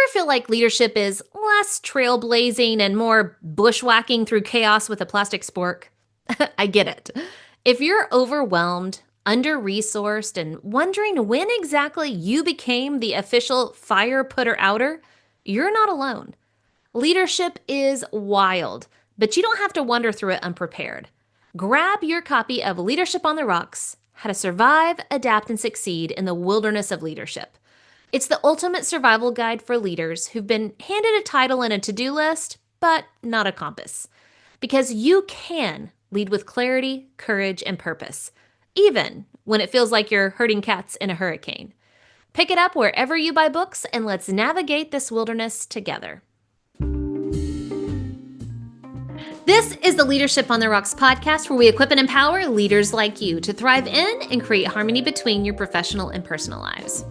feel like leadership is less trailblazing and more bushwhacking through chaos with a plastic spork? I get it. If you're overwhelmed, under-resourced, and wondering when exactly you became the official fire putter outer, you're not alone. Leadership is wild, but you don't have to wander through it unprepared. Grab your copy of Leadership on the Rocks: How to Survive, Adapt, and Succeed in the Wilderness of Leadership. It's the ultimate survival guide for leaders who've been handed a title and a to-do list, but not a compass. Because you can lead with clarity, courage, and purpose, even when it feels like you're herding cats in a hurricane. Pick it up wherever you buy books, and let's navigate this wilderness together. This is the Leadership on the Rocks podcast, where we equip and empower leaders like you to thrive in and create harmony between your professional and personal lives.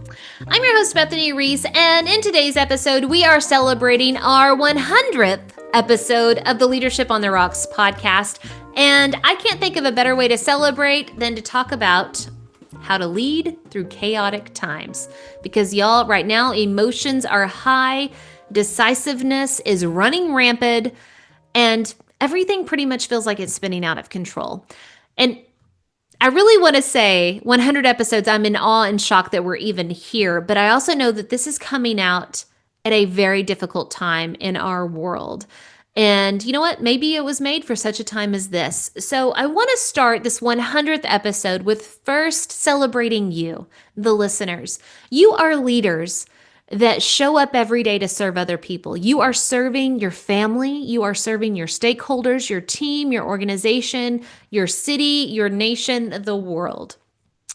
I'm your host, Bethany Reese, and in today's episode, we are celebrating our 100th episode of the Leadership on the Rocks podcast. And I can't think of a better way to celebrate than to talk about how to lead through chaotic times. Because y'all, right now, emotions are high, decisiveness is running rampant, and everything pretty much feels like it's spinning out of control. And I really want to say 100 episodes, I'm in awe and shock that we're even here. But I also know that this is coming out at a very difficult time in our world. And you know what? Maybe it was made for such a time as this. So I want to start this 100th episode with first celebrating you, the listeners. You are leaders that show up every day to serve other people. You are serving your family. You are serving your stakeholders, your team, your organization, your city, your nation, the world.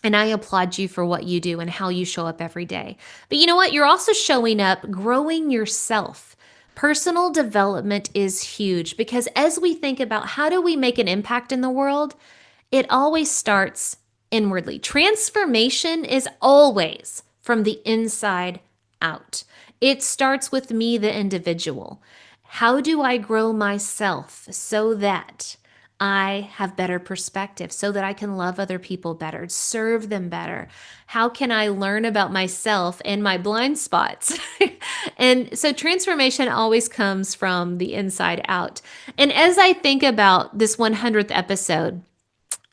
And I applaud you for what you do and how you show up every day. But you know what? You're also showing up, growing yourself. Personal development is huge because as we think about how do we make an impact in the world, it always starts inwardly. Transformation is always from the inside out. It starts with me, the individual. How do I grow myself so that I have better perspective, so that I can love other people better, serve them better? How can I learn about myself and my blind spots? And so transformation always comes from the inside out. And as I think about this 100th episode,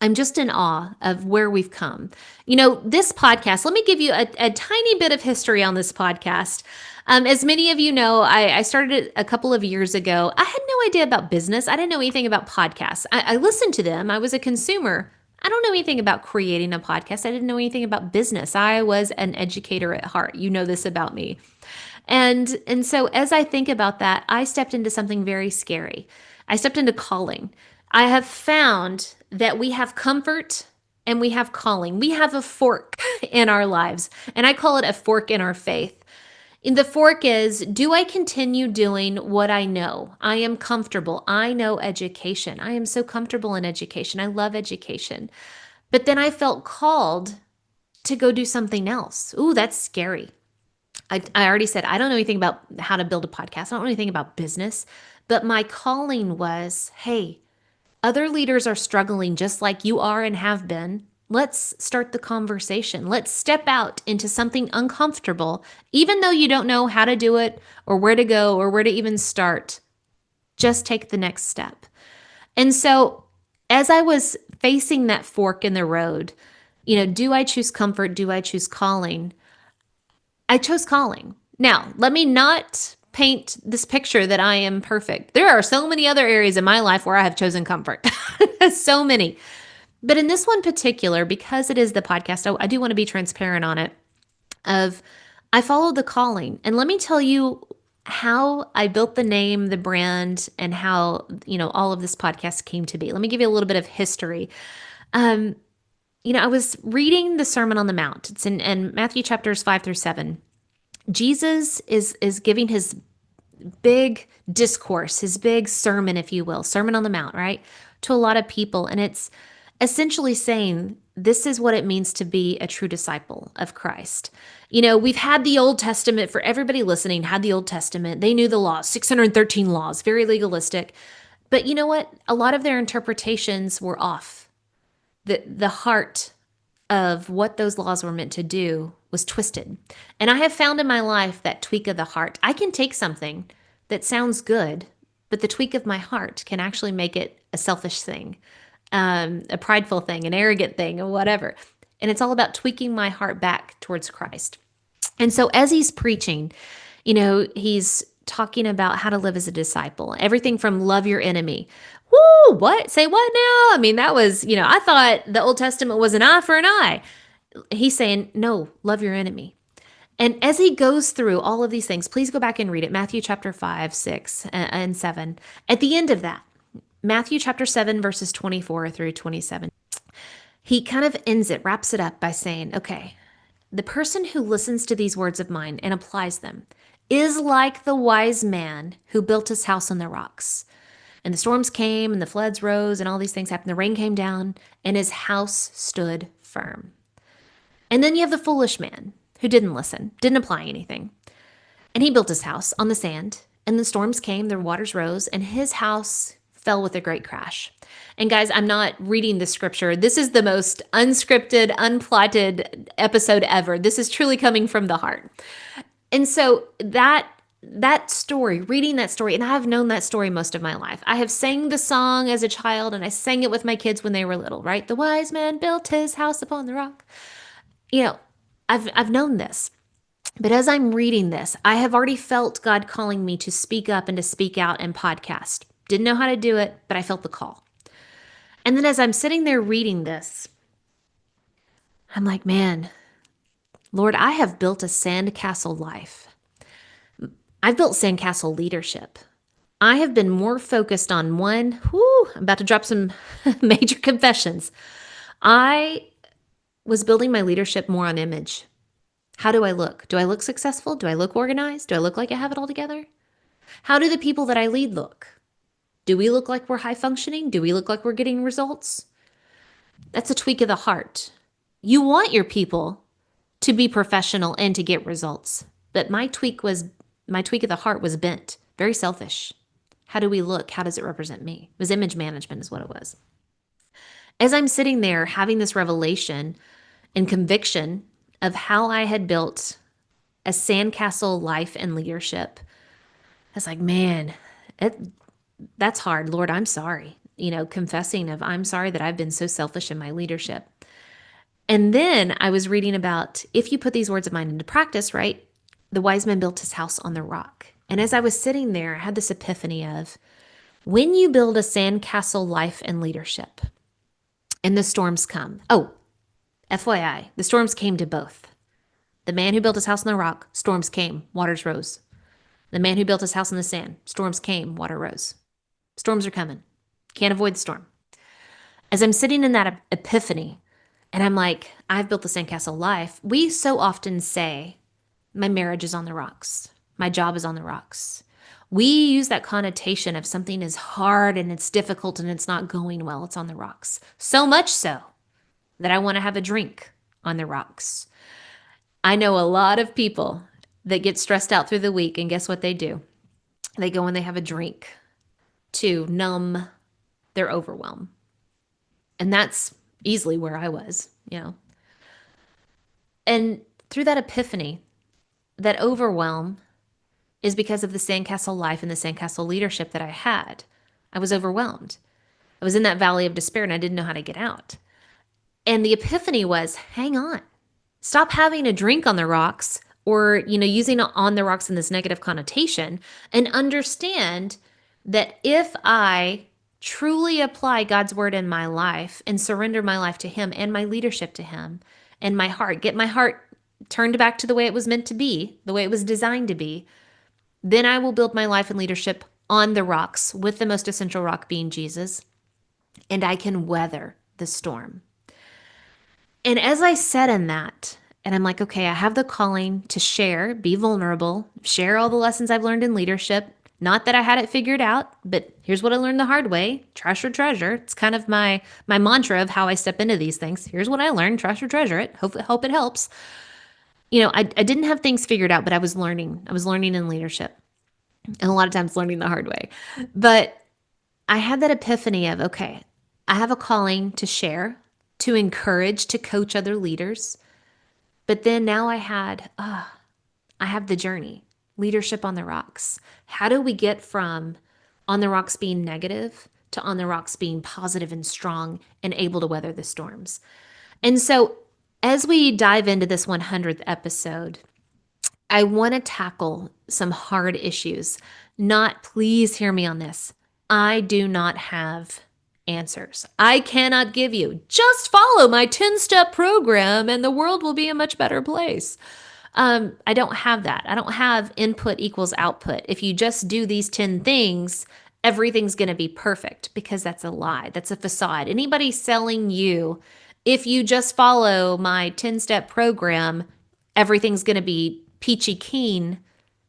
I'm just in awe of where we've come. You know, this podcast, let me give you a tiny bit of history on this podcast. As many of you know, I started it a couple of years ago. I had no idea about business. I didn't know anything about podcasts. I listened to them. I was a consumer. I don't know anything about creating a podcast. I didn't know anything about business. I was an educator at heart. You know this about me. And so as I think about that, I stepped into something very scary. I stepped into calling. I have found that we have comfort and we have calling. We have a fork in our lives, and I call it a fork in our faith. And the fork is, do I continue doing what I know? I am comfortable. I know education. I am so comfortable in education. I love education. But then I felt called to go do something else. Ooh, that's scary. I already said, I don't know anything about how to build a podcast. I don't know anything about business. But my calling was, hey, other leaders are struggling just like you are and have been. Let's start the conversation. Let's step out into something uncomfortable, even though you don't know how to do it or where to go or where to even start. Just take the next step. And so as I was facing that fork in the road, you know, do I choose comfort? Do I choose calling? I chose calling. Now, let me not paint this picture that I am perfect. There are so many other areas in my life where I have chosen comfort. So many. But in this one particular, because it is the podcast, I do want to be transparent on it, I followed the calling. And let me tell you how I built the name, the brand, and how, you know, all of this podcast came to be. Let me give you a little bit of history. I was reading the Sermon on the Mount. It's in Matthew chapters 5-7. Jesus is giving his big discourse, his big sermon, if you will, Sermon on the Mount, right, to a lot of people. And it's essentially saying, this is what it means to be a true disciple of Christ. You know, we've had the Old Testament, for everybody listening, had the Old Testament. They knew the laws, 613 laws, very legalistic. But you know what? A lot of their interpretations were off. The heart of what those laws were meant to do was twisted. And I have found in my life that tweak of the heart. I can take something that sounds good, but the tweak of my heart can actually make it a selfish thing, a prideful thing, an arrogant thing, or whatever. And it's all about tweaking my heart back towards Christ. And so as he's preaching, he's talking about how to live as a disciple, everything from love your enemy. Woo, what? Say what now? I mean, that was, I thought the Old Testament was an eye for an eye. He's saying, no, love your enemy. And as he goes through all of these things, please go back and read it. Matthew chapter 5, 6, and 7. At the end of that, Matthew chapter 7, verses 24 through 27, he kind of ends it, wraps it up by saying, okay, the person who listens to these words of mine and applies them is like the wise man who built his house on the rocks. And the storms came and the floods rose and all these things happened. The rain came down and his house stood firm. And then you have the foolish man who didn't listen, didn't apply anything. And he built his house on the sand, and the storms came, the waters rose, and his house fell with a great crash. And guys, I'm not reading the scripture. This is the most unscripted, unplotted episode ever. This is truly coming from the heart. And so that story, reading that story, and I've known that story most of my life. I have sang the song as a child, and I sang it with my kids when they were little, right? The wise man built his house upon the rock. I've known this. But as I'm reading this, I have already felt God calling me to speak up and to speak out and podcast. Didn't know how to do it, but I felt the call. And then as I'm sitting there reading this, I'm like, man, Lord, I have built a sandcastle life. I've built sandcastle leadership. I have been more focused on I'm about to drop some major confessions. I was building my leadership more on image. How do I look? Do I look successful? Do I look organized? Do I look like I have it all together? How do the people that I lead look? Do we look like we're high functioning? Do we look like we're getting results? That's a tweak of the heart. You want your people to be professional and to get results. But my tweak of the heart was bent, very selfish. How do we look? How does it represent me? It was image management is what it was. As I'm sitting there having this revelation and conviction of how I had built a sandcastle life and leadership, I was like, man, that's hard. Lord, I'm sorry. Confessing of I'm sorry that I've been so selfish in my leadership. And then I was reading about if you put these words of mine into practice, right? The wise man built his house on the rock. And as I was sitting there, I had this epiphany of when you build a sandcastle life and leadership and the storms come. Oh, FYI, the storms came to both. The man who built his house on the rock, storms came, waters rose. The man who built his house in the sand, storms came, water rose. Storms are coming. Can't avoid the storm. As I'm sitting in that epiphany, and I'm like, I've built the sandcastle life, we so often say, my marriage is on the rocks. My job is on the rocks. We use that connotation of something is hard and it's difficult and it's not going well. It's on the rocks. So much so that I want to have a drink on the rocks. I know a lot of people that get stressed out through the week, and guess what they do? They go and they have a drink to numb their overwhelm. And that's easily where I was, And through that epiphany, that overwhelm is because of the sandcastle life and the sandcastle leadership that I had. I was overwhelmed. I was in that valley of despair and I didn't know how to get out. And the epiphany was, hang on, stop having a drink on the rocks or, using on the rocks in this negative connotation, and understand that if I truly apply God's word in my life and surrender my life to him and my leadership to him and my heart, get my heart turned back to the way it was meant to be, the way it was designed to be, then I will build my life and leadership on the rocks, with the most essential rock being Jesus, and I can weather the storm. And as I sat in that, and I'm like, okay, I have the calling to share, be vulnerable, share all the lessons I've learned in leadership. Not that I had it figured out, but here's what I learned the hard way. Trash or treasure. It's kind of my mantra of how I step into these things. Here's what I learned. Trash or treasure it. Hope it helps. I didn't have things figured out, but I was learning. I was learning in leadership. And a lot of times learning the hard way. But I had that epiphany of, okay, I have a calling to share. to encourage, to coach other leaders. But then now I have the journey, leadership on the rocks. How do we get from on the rocks being negative to on the rocks being positive and strong and able to weather the storms? And so, as we dive into this 100th episode, I want to tackle some hard issues. Not, please hear me on this. I do not have answers. I cannot give you, just follow my 10-step program and the world will be a much better place. I don't have that. I don't have input equals output. If you just do these 10 things, everything's going to be perfect, because that's a lie. That's a facade. Anybody selling you, if you just follow my 10-step program, everything's going to be peachy keen,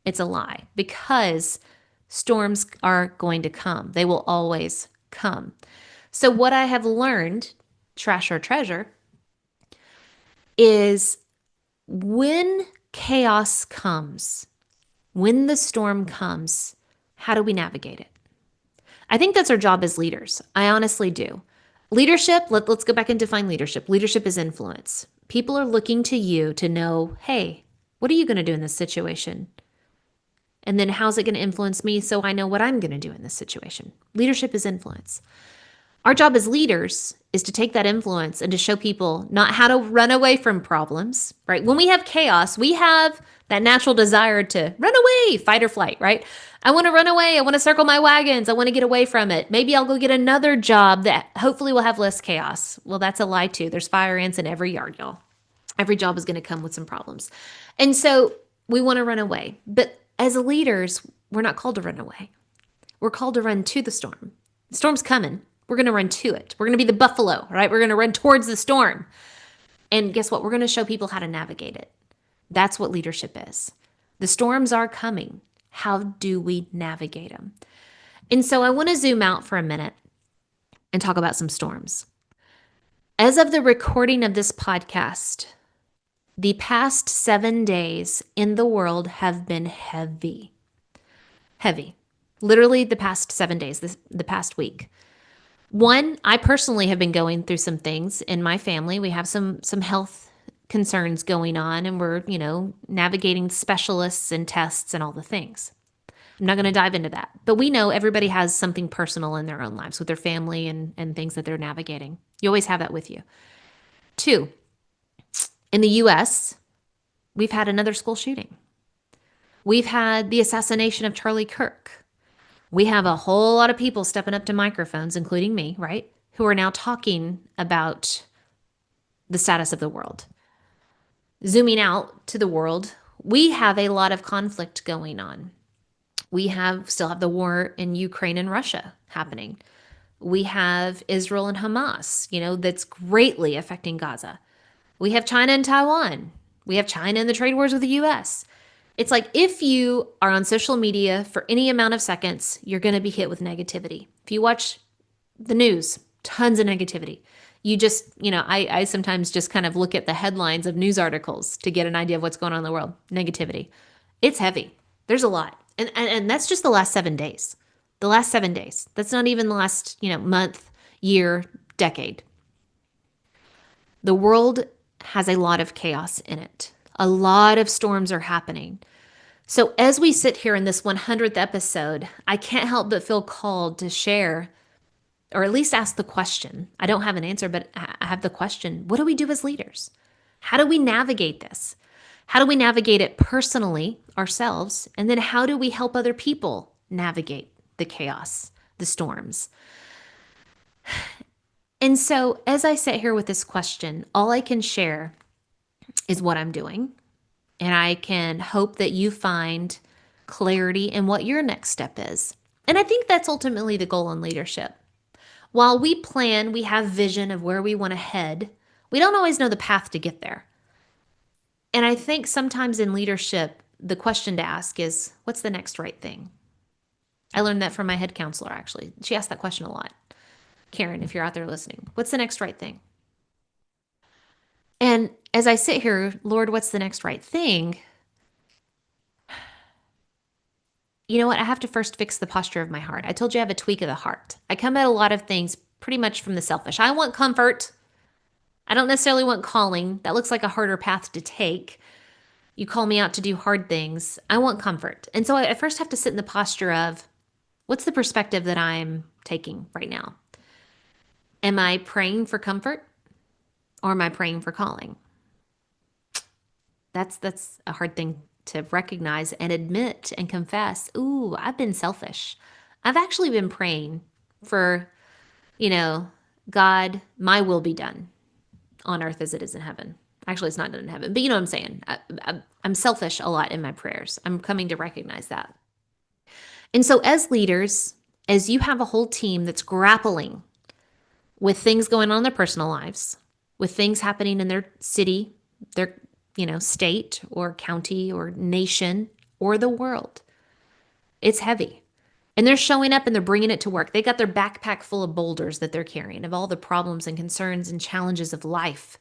it's a lie, because storms are going to come. They will always come. So what I have learned, trash or treasure, is when chaos comes, when the storm comes, how do we navigate it? I think that's our job as leaders. I honestly do. Leadership, let's go back and define leadership. Leadership is influence. People are looking to you to know, hey, what are you going to do in this situation? And then how's it going to influence me so I know what I'm going to do in this situation? Leadership is influence. Our job as leaders is to take that influence and to show people not how to run away from problems, right? When we have chaos, we have that natural desire to run away, fight or flight, right? I want to run away. I want to circle my wagons. I want to get away from it. Maybe I'll go get another job that hopefully will have less chaos. Well, that's a lie too. There's fire ants in every yard, y'all. Every job is going to come with some problems. And so we want to run away. But as leaders, we're not called to run away. We're called to run to the storm. The storm's coming. We're going to run to it. We're going to be the buffalo, right? We're going to run towards the storm. And guess what? We're going to show people how to navigate it. That's what leadership is. The storms are coming. How do we navigate them? And so I want to zoom out for a minute and talk about some storms. As of the recording of this podcast, the past 7 days in the world have been heavy. Heavy. Literally the past 7 days, the past week. One, I personally have been going through some things in my family. We have some health concerns going on, and we're, navigating specialists and tests and all the things. I'm not going to dive into that. But we know everybody has something personal in their own lives with their family and things that they're navigating. You always have that with you. Two, in the U.S., we've had another school shooting. We've had the assassination of Charlie Kirk. We have a whole lot of people stepping up to microphones, including me, right, who are now talking about the status of the world. Zooming out to the world, we have a lot of conflict going on. We still have the war in Ukraine and Russia happening. We have Israel and Hamas, that's greatly affecting Gaza. We have China and Taiwan. We have China and the trade wars with the U.S. It's like if you are on social media for any amount of seconds, you're going to be hit with negativity. If you watch the news, tons of negativity. You just, I sometimes just kind of look at the headlines of news articles to get an idea of what's going on in the world. Negativity. It's heavy. There's a lot. And that's just the last 7 days. The last 7 days. That's not even the last, month, year, decade. The world has a lot of chaos in it. A lot of storms are happening. So as we sit here in this 100th episode, I can't help but feel called to share, or at least ask the question. I don't have an answer, but I have the question. What do we do as leaders? How do we navigate this? How do we navigate it personally, ourselves? And then how do we help other people navigate the chaos, the storms? And so as I sit here with this question, all I can share is what I'm doing. And I can hope that you find clarity in what your next step is. And I think that's ultimately the goal in leadership. While we plan, we have vision of where we want to head, we don't always know the path to get there. And I think sometimes in leadership, the question to ask is, what's the next right thing? I learned that from my head counselor, actually. She asked that question a lot. Karen, if you're out there listening, what's the next right thing? And as I sit here, Lord, what's the next right thing? You know what? I have to first fix the posture of my heart. I told you I have a tweak of the heart. I come at a lot of things pretty much from the selfish. I want comfort. I don't necessarily want calling. That looks like a harder path to take. You call me out to do hard things. I want comfort. And so I first have to sit in the posture of what's the perspective that I'm taking right now? Am I praying for comfort or am I praying for calling? That's a hard thing to recognize and admit and confess. Ooh, I've been selfish. I've actually been praying for, you know, God, my will be done on earth as it is in heaven. Actually, it's not done in heaven, but you know what I'm saying. I'm selfish a lot in my prayers. I'm coming to recognize that. And so, as leaders, as you have a whole team that's grappling with things going on in their personal lives, with things happening in their city, their state or county or nation or the world, it's heavy. And they're showing up and they're bringing it to work. They got their backpack full of boulders that they're carrying, of all the problems and concerns and challenges of life.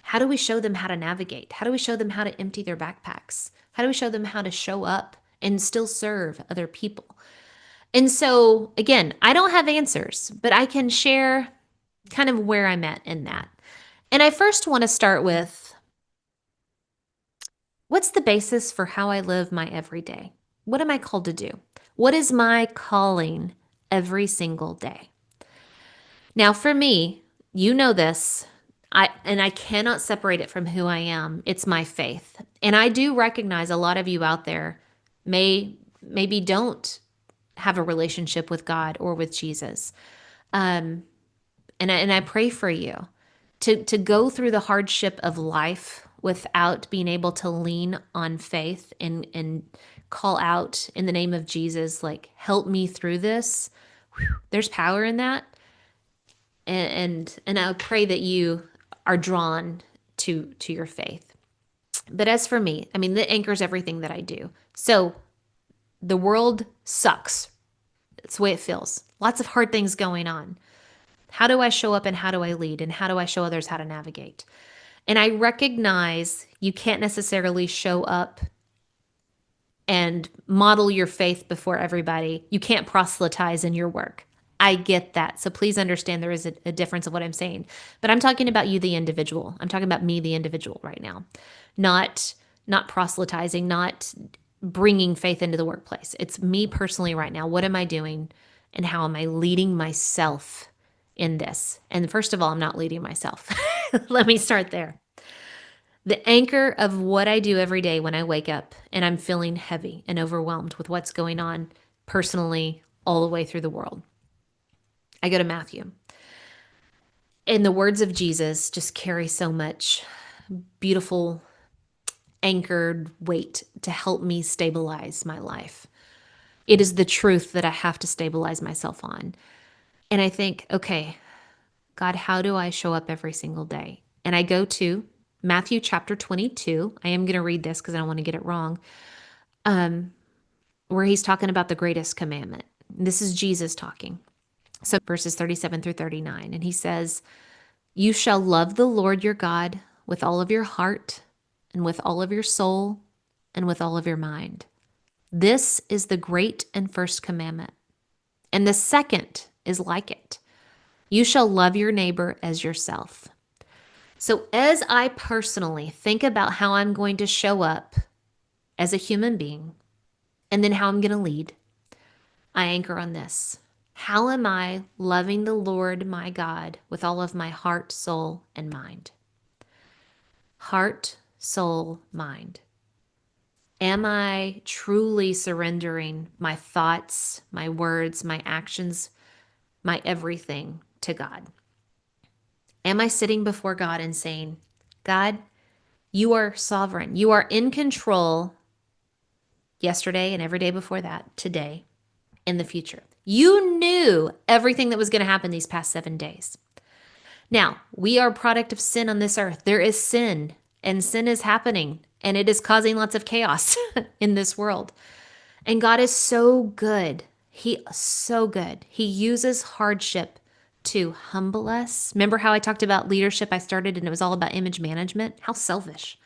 How do we show them how to navigate? How do we show them how to empty their backpacks? How do we show them how to show up and still serve other people? And so, again, I don't have answers, but I can share kind of where I'm at in that. And I first want to start with what's the basis for how I live my everyday? What am I called to do? What is my calling every single day? Now, for me, you know this, I cannot separate it from who I am. It's my faith. And I do recognize a lot of you out there maybe don't have a relationship with God or with Jesus. And I pray for you to go through the hardship of life without being able to lean on faith and call out in the name of Jesus, like, help me through this. There's power in that. And I pray that you are drawn to your faith. But as for me, I mean, that anchors everything that I do. So the world sucks. It's the way it feels. Lots of hard things going on. How do I show up and how do I lead and how do I show others how to navigate? And I recognize you can't necessarily show up and model your faith before everybody. You can't proselytize in your work. I get that. So please understand there is a difference of what I'm saying. But I'm talking about you, the individual. I'm talking about me, the individual, right now. Not proselytizing, not bringing faith into the workplace. It's me personally right now. What am I doing and how am I leading myself in this? And first of all, I'm not leading myself. Let me start there. The anchor of what I do every day when I wake up and I'm feeling heavy and overwhelmed with what's going on personally all the way through the world. I go to Matthew. And the words of Jesus just carry so much beautiful anchored weight to help me stabilize my life. It is the truth that I have to stabilize myself on. And I think, okay, God, how do I show up every single day? And I go to Matthew chapter 22. I am going to read this because I don't want to get it wrong. Where he's talking about the greatest commandment. This is Jesus talking. So verses 37 through 39. And he says, you shall love the Lord your God with all of your heart and with all of your soul and with all of your mind. This is the great and first commandment. And the second is like it. You shall love your neighbor as yourself. So as I personally think about how I'm going to show up as a human being and then how I'm going to lead, I anchor on this. How am I loving the Lord my God with all of my heart, soul, and mind? Heart, soul, mind. Am I truly surrendering my thoughts, my words, my actions, my everything to God? Am I sitting before God and saying, God, you are sovereign. You are in control yesterday and every day before that, today, in the future. You knew everything that was going to happen these past 7 days. Now, we are a product of sin on this earth. There is sin, and sin is happening, and it is causing lots of chaos in this world. And God is so good. He is so good. He uses hardship to humble us. Remember how I talked about leadership? I started and it was all about image management. How selfish.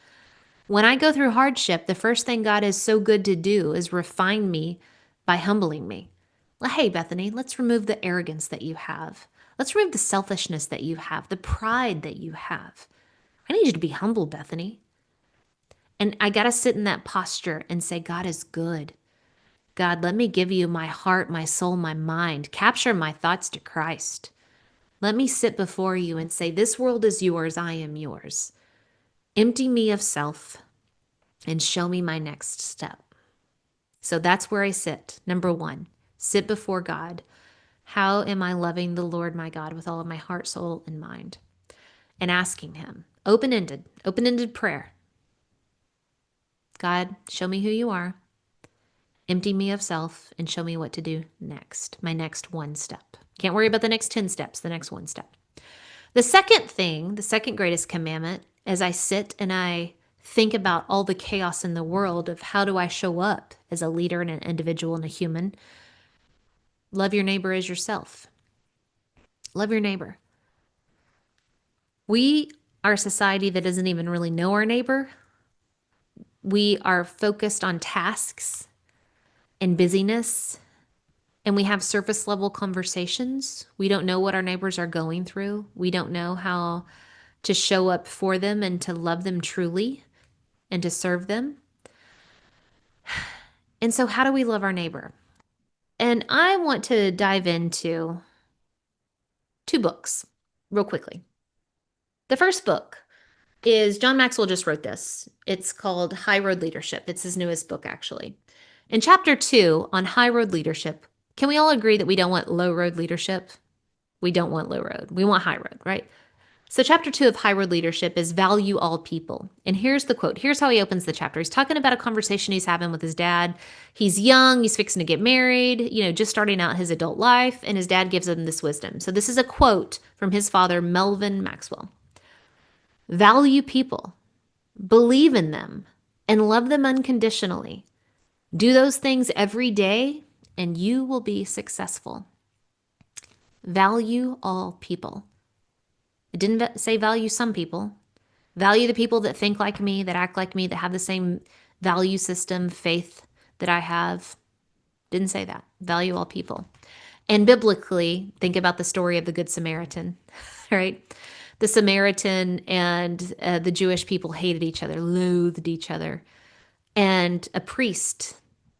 When I go through hardship, the first thing God is so good to do is refine me by humbling me. Well, hey, Bethany, let's remove the arrogance that you have. Let's remove the selfishness that you have, the pride that you have. I need you to be humble, Bethany. And I got to sit in that posture and say, God is good. God, let me give you my heart, my soul, my mind. Capture my thoughts to Christ. Let me sit before you and say, this world is yours, I am yours. Empty me of self and show me my next step. So that's where I sit. Number one, sit before God. How am I loving the Lord my God with all of my heart, soul, and mind? And asking him, open-ended prayer. God, show me who you are. Empty me of self and show me what to do next. My next one step. Can't worry about the next 10 steps, the next one step. The second thing, the second greatest commandment, as I sit and I think about all the chaos in the world of how do I show up as a leader and an individual and a human, love your neighbor as yourself. Love your neighbor. We are a society that doesn't even really know our neighbor. We are focused on tasks and busyness, and we have surface level conversations. We don't know what our neighbors are going through. We don't know how to show up for them and to love them truly and to serve them. And so, how do we love our neighbor? And I want to dive into 2 books real quickly. The first book is John Maxwell just wrote this. It's called High Road Leadership. It's his newest book, actually. In chapter 2 on high road leadership, can we all agree that we don't want low road leadership? We don't want low road. We want high road, right? So chapter 2 of high road leadership is value all people. And here's the quote. Here's how he opens the chapter. He's talking about a conversation he's having with his dad. He's young. He's fixing to get married, just starting out his adult life. And his dad gives him this wisdom. So this is a quote from his father, Melvin Maxwell. Value people, believe in them, and love them unconditionally. Do those things every day, and you will be successful. Value all people. It didn't say value some people. Value the people that think like me, that act like me, that have the same value system, faith that I have. Didn't say that. Value all people. And biblically, think about the story of the Good Samaritan, right? The Samaritan and the Jewish people hated each other, loathed each other. And a priest,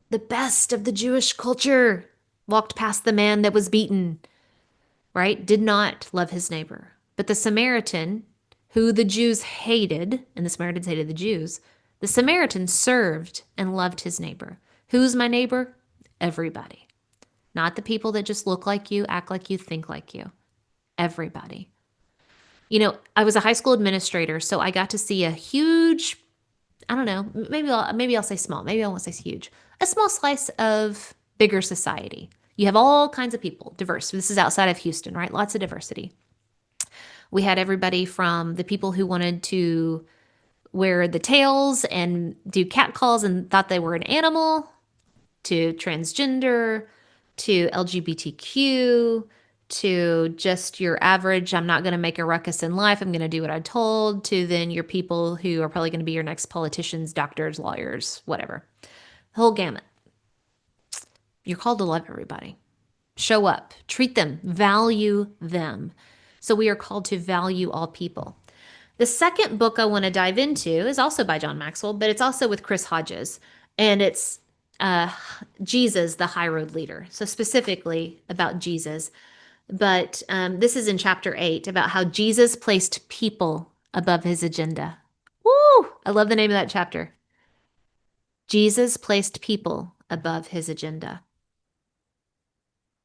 the best of the Jewish culture, walked past the man that was beaten, right? Did not love his neighbor. But the Samaritan, who the Jews hated, and the Samaritans hated the Jews, the Samaritan served and loved his neighbor. Who's my neighbor? Everybody. Not the people that just look like you, act like you, think like you. Everybody. I was a high school administrator, so I got to see a huge, I don't know, maybe I'll say small, maybe I won't say huge, a small slice of bigger society. You have all kinds of people, diverse. This is outside of Houston, right? Lots of diversity. We had everybody from the people who wanted to wear the tails and do catcalls and thought they were an animal, to transgender, to LGBTQ, to just your average, I'm not going to make a ruckus in life, I'm going to do what I'm told, to then your people who are probably going to be your next politicians, doctors, lawyers, whatever. The whole gamut. You're called to love everybody. Show up, treat them, value them. So we are called to value all people. The second book I want to dive into is also by John Maxwell, but it's also with Chris Hodges, and it's Jesus, the High Road Leader. So specifically about Jesus. But this is in chapter 8 about how Jesus placed people above his agenda. Woo! I love the name of that chapter. Jesus placed people above his agenda.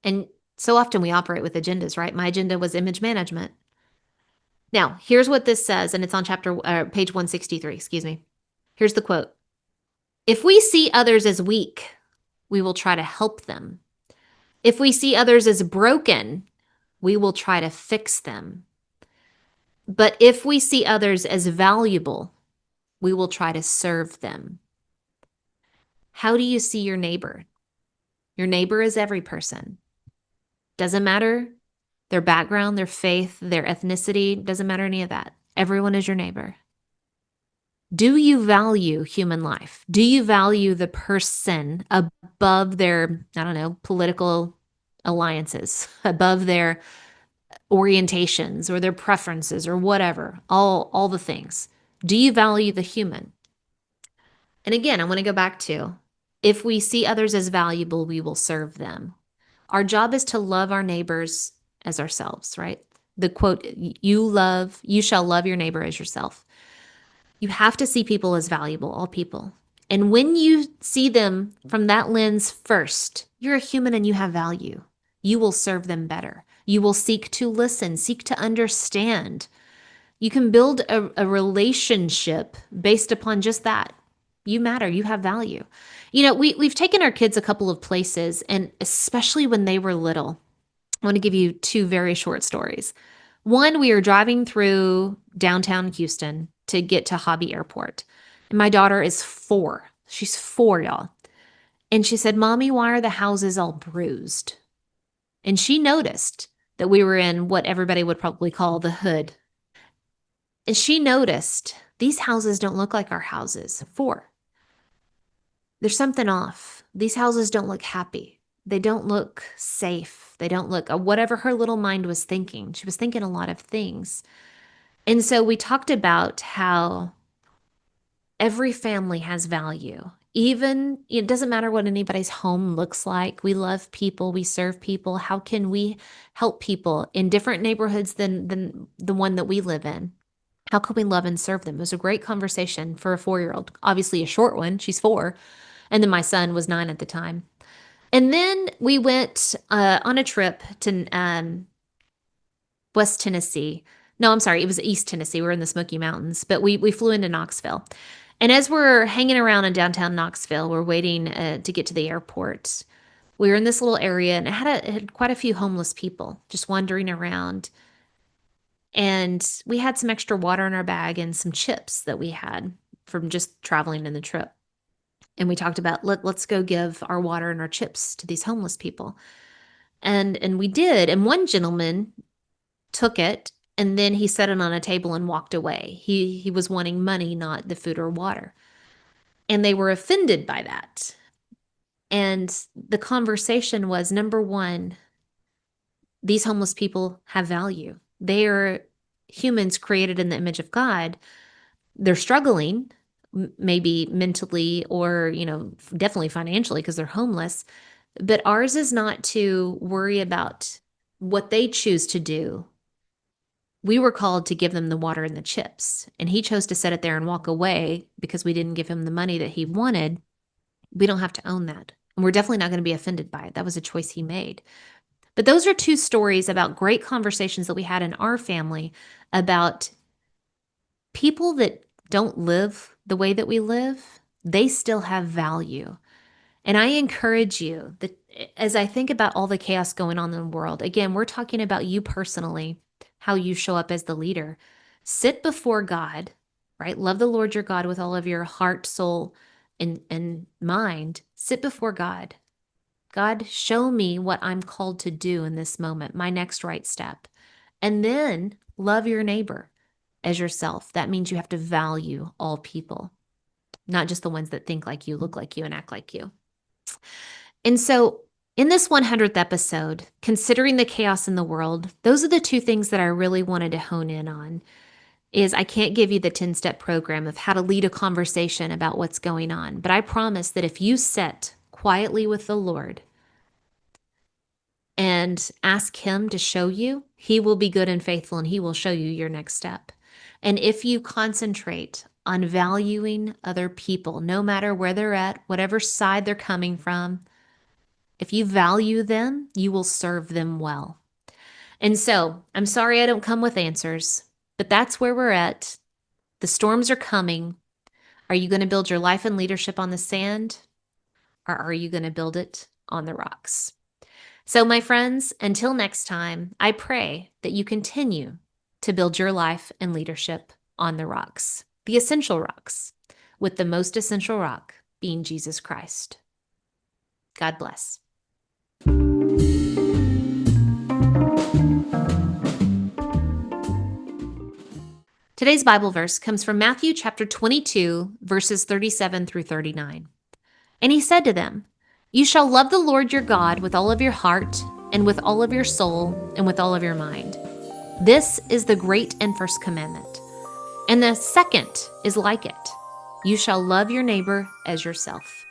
And so often we operate with agendas, right? My agenda was image management. Now, here's what this says, and it's on page 163, excuse me. Here's the quote. If we see others as weak, we will try to help them. If we see others as broken, we will try to fix them. But if we see others as valuable, we will try to serve them. How do you see your neighbor? Your neighbor is every person. Doesn't matter their background, their faith, their ethnicity, doesn't matter any of that. Everyone is your neighbor. Do you value human life? Do you value the person above their, political alliances, above their orientations or their preferences or whatever, all the things. Do you value the human? And again, I want to go back to, if we see others as valuable, we will serve them. Our job is to love our neighbors as ourselves, right? The quote, you shall love your neighbor as yourself. You have to see people as valuable, all people. And when you see them from that lens first, you're a human and you have value. You will serve them better. You will seek to listen, seek to understand. You can build a relationship based upon just that. You matter. You have value. We've taken our kids a couple of places, and especially when they were little, I want to give you two very short stories. One, we were driving through downtown Houston to get to Hobby Airport. And my daughter is 4. She's 4, y'all. And she said, "Mommy, why are the houses all bruised?" And she noticed that we were in what everybody would probably call the hood. And she noticed these houses don't look like our houses. 4. There's something off. These houses don't look happy. They don't look safe. They don't look whatever her little mind was thinking. She was thinking a lot of things. And so we talked about how every family has value. Even it doesn't matter what anybody's home looks like. We love people. We serve people. How can we help people in different neighborhoods than the one that we live in? How can we love and serve them? It was a great conversation for a 4-year-old. Obviously a short one. She's 4. And then my son was 9 at the time. And then we went on a trip to West Tennessee. No, I'm sorry. It was East Tennessee. We were in the Smoky Mountains, but we flew into Knoxville. And as we're hanging around in downtown Knoxville, we're waiting to get to the airport. We were in this little area, and it had quite a few homeless people just wandering around. And we had some extra water in our bag and some chips that we had from just traveling in the trip. And we talked about, let's go give our water and our chips to these homeless people. And we did. And one gentleman took it, and then he set it on a table and walked away. He was wanting money, not the food or water. And they were offended by that. And the conversation was, number one, these homeless people have value. They are humans created in the image of God. They're struggling, maybe mentally or, definitely financially because they're homeless. But ours is not to worry about what they choose to do. We were called to give them the water and the chips, and he chose to set it there and walk away because we didn't give him the money that he wanted. We don't have to own that. And we're definitely not going to be offended by it. That was a choice he made. But those are 2 stories about great conversations that we had in our family about people that don't live the way that we live. They still have value. And I encourage you that as I think about all the chaos going on in the world, again, we're talking about you personally, how you show up as the leader. Sit before God, right? Love the Lord your God with all of your heart, soul, and mind. Sit before God. God, show me what I'm called to do in this moment, my next right step. And then love your neighbor as yourself. That means you have to value all people, not just the ones that think like you, look like you, and act like you. And so in this 100th episode, considering the chaos in the world, those are the 2 things that I really wanted to hone in on. Is I can't give you the 10-step program of how to lead a conversation about what's going on, but I promise that if you sit quietly with the Lord and ask him to show you, he will be good and faithful, and he will show you your next step. And if you concentrate on valuing other people, no matter where they're at, whatever side they're coming from, if you value them, you will serve them well. And so I'm sorry I don't come with answers, but that's where we're at. The storms are coming. Are you going to build your life and leadership on the sand, or are you going to build it on the rocks? So, my friends, until next time, I pray that you continue to build your life and leadership on the rocks, the essential rocks, with the most essential rock being Jesus Christ. God bless. Today's Bible verse comes from Matthew chapter 22, verses 37 through 39. And he said to them, "You shall love the Lord your God with all of your heart, and with all of your soul, and with all of your mind. This is the great and first commandment. And the second is like it. You shall love your neighbor as yourself.